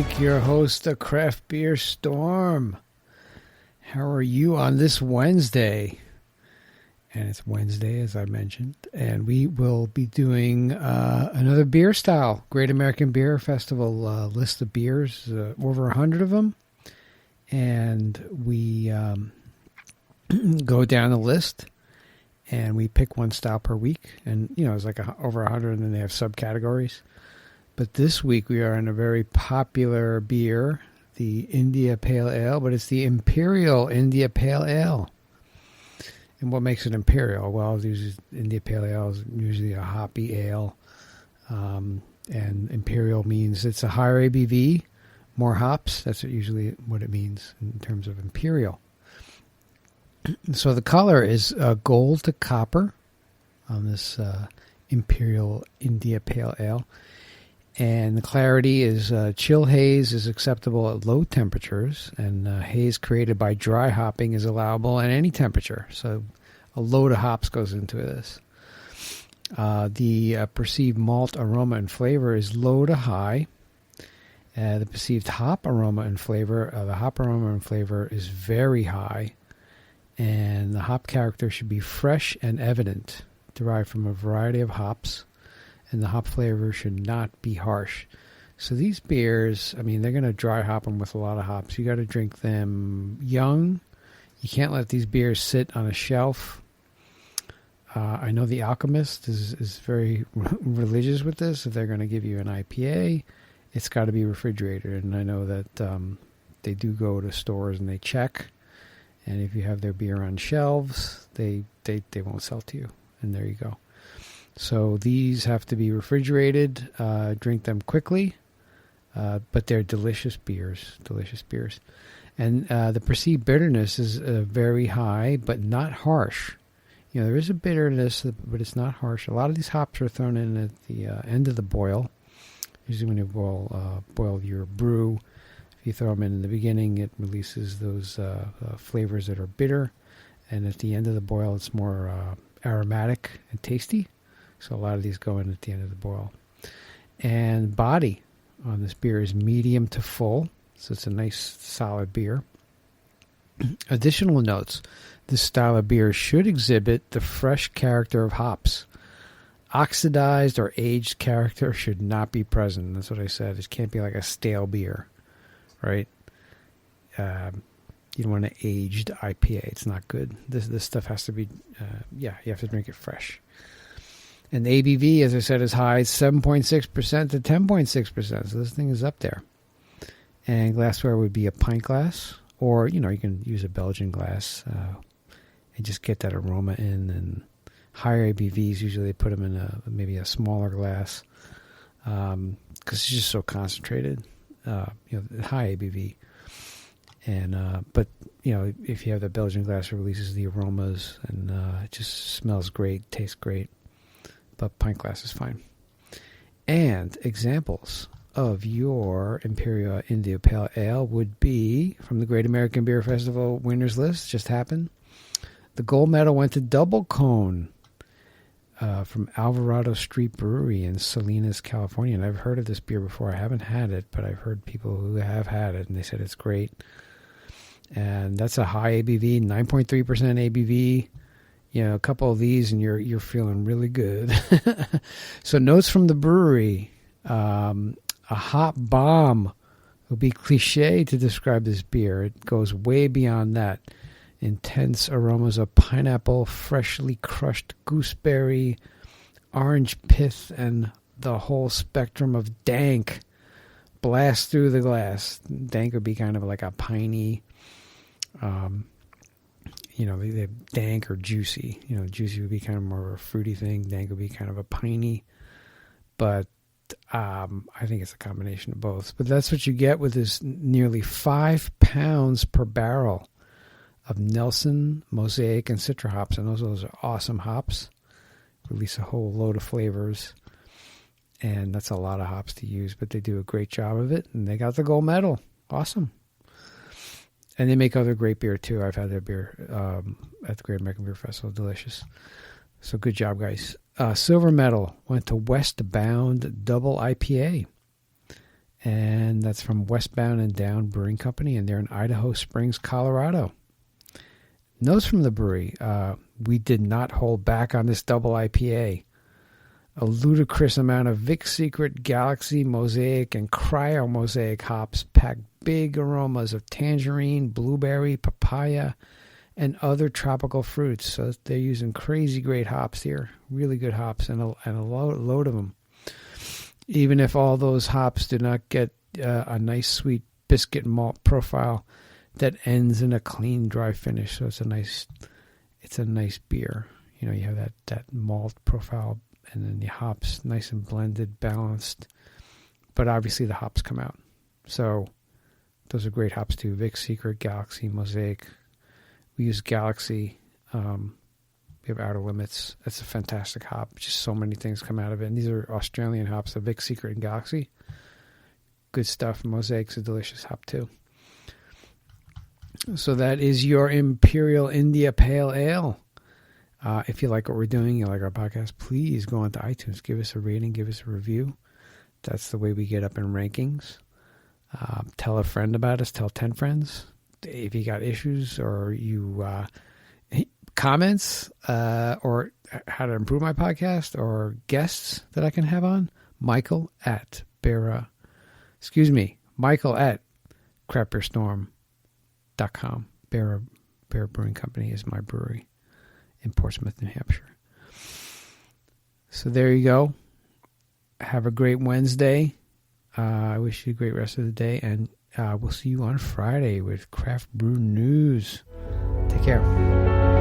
Mike, your host of Craft Beer Storm. How are you on this Wednesday? And it's Wednesday, as I mentioned, and we will be doing another beer style, Great American Beer Festival list of beers, over 100 of them, and we go down the list, and we pick one style per week, and it's like over 100, and then they have subcategories. But this week we are in a very popular beer, the India Pale Ale, but it's the Imperial India Pale Ale. And what makes it Imperial? Well, India Pale Ale is usually a hoppy ale, and Imperial means it's a higher ABV, more hops. That's usually what it means in terms of Imperial. So the color is gold to copper on this Imperial India Pale Ale. And the clarity is chill haze is acceptable at low temperatures, and haze created by dry hopping is allowable at any temperature. So a load of hops goes into this. The perceived malt aroma and flavor is low to high. The perceived hop aroma and flavor, is very high. And the hop character should be fresh and evident, derived from a variety of hops. And the hop flavor should not be harsh. So these beers, they're going to dry hop them with a lot of hops. You got to drink them young. You can't let these beers sit on a shelf. I know The Alchemist is very religious with this. If they're going to give you an IPA, it's got to be refrigerated. And I know that they do go to stores and they check. And if you have their beer on shelves, they won't sell to you. And there you go. So these have to be refrigerated. Drink them quickly, but they're delicious beers. And the perceived bitterness is very high, but not harsh. There is a bitterness, but it's not harsh. A lot of these hops are thrown in at the end of the boil. Usually when you boil your brew, if you throw them in the beginning, it releases those flavors that are bitter. And at the end of the boil, it's more aromatic and tasty. So a lot of these go in at the end of the boil. And body on this beer is medium to full. So it's a nice, solid beer. Additional notes. This style of beer should exhibit the fresh character of hops. Oxidized or aged character should not be present. That's what I said. It can't be like a stale beer, right? You don't want an aged IPA. It's not good. This stuff has to be, you have to drink it fresh. And the ABV, as I said, is high, 7.6% to 10.6%. So this thing is up there. And glassware would be a pint glass, or, you can use a Belgian glass and just get that aroma in. And higher ABVs, usually they put them in maybe a smaller glass because it's just so concentrated, high ABV. And but if you have the Belgian glass, it releases the aromas, and it just smells great, tastes great. But pint glass is fine. And examples of your Imperial India Pale Ale would be from the Great American Beer Festival winners list, just happened. The gold medal went to Double Cone from Alvarado Street Brewery in Salinas, California. And I've heard of this beer before. I haven't had it, but I've heard people who have had it, and they said it's great. And that's a high ABV, 9.3% ABV. A couple of these and you're feeling really good. So notes from the brewery. A hop bomb would be cliché to describe this beer. It goes way beyond that. Intense aromas of pineapple, freshly crushed gooseberry, orange pith, and the whole spectrum of dank blast through the glass. Dank would be kind of like a piney, they're dank or juicy. Juicy would be kind of more of a fruity thing. Dank would be kind of a piney. But I think it's a combination of both. But that's what you get with this nearly 5 pounds per barrel of Nelson, Mosaic, and Citra hops. And those are awesome hops. Release a whole load of flavors. And that's a lot of hops to use. But they do a great job of it. And they got the gold medal. Awesome. And they make other great beer, too. I've had their beer at the Great American Beer Festival. Delicious. So good job, guys. Silver medal went to Westbound Double IPA. And that's from Westbound and Down Brewing Company, and they're in Idaho Springs, Colorado. Notes from the brewery. We did not hold back on this double IPA. A ludicrous amount of Vic Secret, Galaxy, Mosaic, and Cryo Mosaic hops pack big aromas of tangerine, blueberry, papaya, and other tropical fruits. So they're using crazy great hops here. Really good hops and a load of them. Even if all those hops do not get a nice sweet biscuit malt profile that ends in a clean dry finish. So it's a nice beer. You know, you have that malt profile and then the hops nice and blended, balanced. But obviously the hops come out. So those are great hops too. Vic Secret, Galaxy, Mosaic. We use Galaxy. We have Outer Limits. That's a fantastic hop. Just so many things come out of it. And these are Australian hops, the Vic Secret and Galaxy. Good stuff. Mosaic's a delicious hop too. So that is your Imperial India Pale Ale. If you like what we're doing, you like our podcast, please go onto iTunes. Give us a rating. Give us a review. That's the way we get up in rankings. Tell a friend about us. Tell 10 friends. If you got issues or you comments or how to improve my podcast or guests that I can have on, Michael at craftbeerstorm.com. Bear Brewing Company is my brewery in Portsmouth, New Hampshire. So there you go. Have a great Wednesday. I wish you a great rest of the day, and we'll see you on Friday with Craft Brew News. Take care.